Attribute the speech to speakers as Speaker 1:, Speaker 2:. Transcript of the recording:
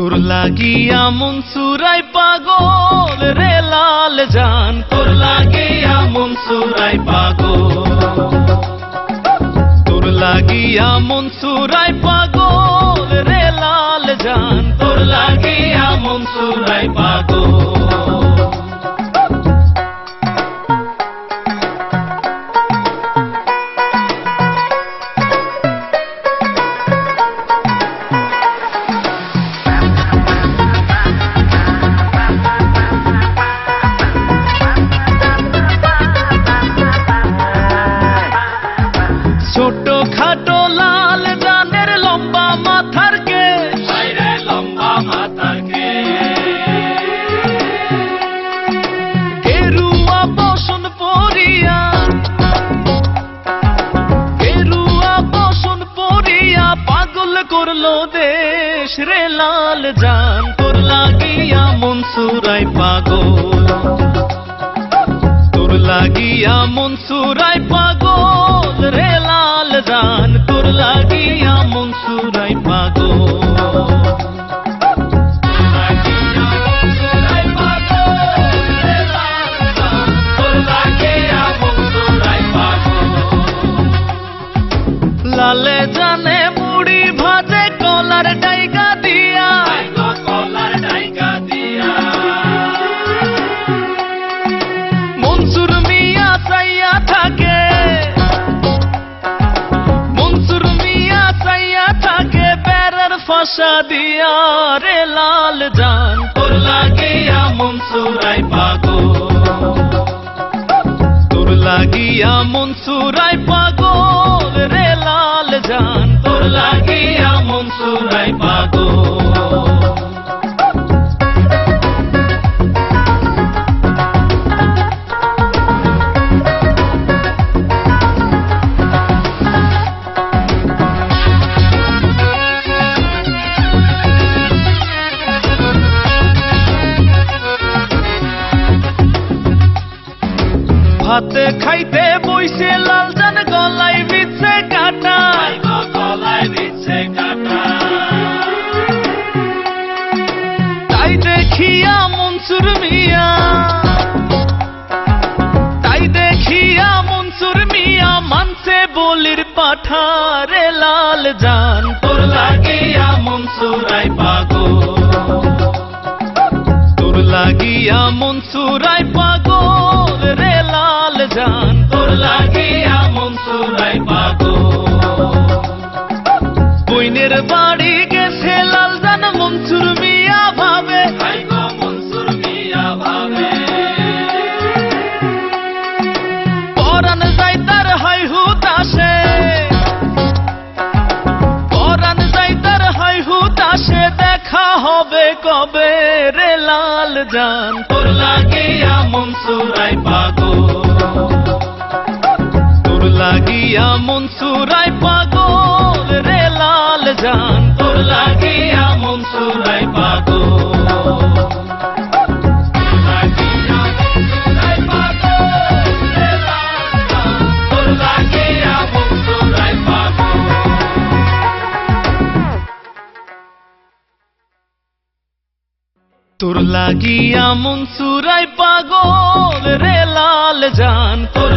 Speaker 1: তোর লাগিয়া মন সুরাই পাগল রে লাল জান, তোর লাগিয়া মন সুরাই পাগল, তোর লাগিয়া মন সুরাই পাগল রে লাল জান, তোর লাগিয়া মন সুরাই পাগল। ছোট খাটো লাল জানের লম্বা মাথার কে, লম্বা মাথার কে, গেরুয়া বসন পরিয়া, গেরুয়া বসন পরিয়া পাগল করলো দেশ রে লাল জান, তোর লাগিয়া মন সুরাই পাগল, তোর লাগিয়া মন সুরাই পাগল রে লাল জান, তোর লাগিয়া মন সুরাই পাগল। লালে জানে মুড়ি ভাজে কলার ডাইকা দিয়া, কলার ডাইকা দিয়া, মনসুর মিয়া চাইয়া থাকে, মনসুর মিয়া চাইয়া থাকে বেড়ার ফাঁসা দিয়া রে লাল জান, তোর লাগিয়া মন সুরাই পাগল, তোর লাগিয়া মন সুরাই পাগল রে লাল জান, তোর লাগিয়া মন সুরাই পাগল। ভাতে খাইতে বইছে লাল জান গলায় বিছে কাটা, গলায় বিছে কাটা, তাই দেখিয়া মনসুর মিয়া, তাই দেখিয়া মনসুর মিয়া মানছে বলির পাঠা রে লাল জান, তোর লাগিয়া মন সুরাই পাগল, তোর লাগিয়া মন সুরাই পাগল রে লাল জান, তোর লাগিয়া মন সুরাই পাগল। বইনের বাড়ি গেছে লাল জান মনসুর মিয়া ভাবে, মনসুর মিয়া ভাবে, পরান যাই তার হাই হুতাশে, পরান যাই তার হাই হুতাশে, দেখা হবে কবে রে লাল জান, তোর লাগিয়া মন সুরাই পাগল, তোর লাগিয়া মন সুরাই পাগল রে লাল জান, তোর লাগিয়া মন সুরাই পাগল। তোর লাগিয়া মন সুরাই পাগল রে লাল জান, তোর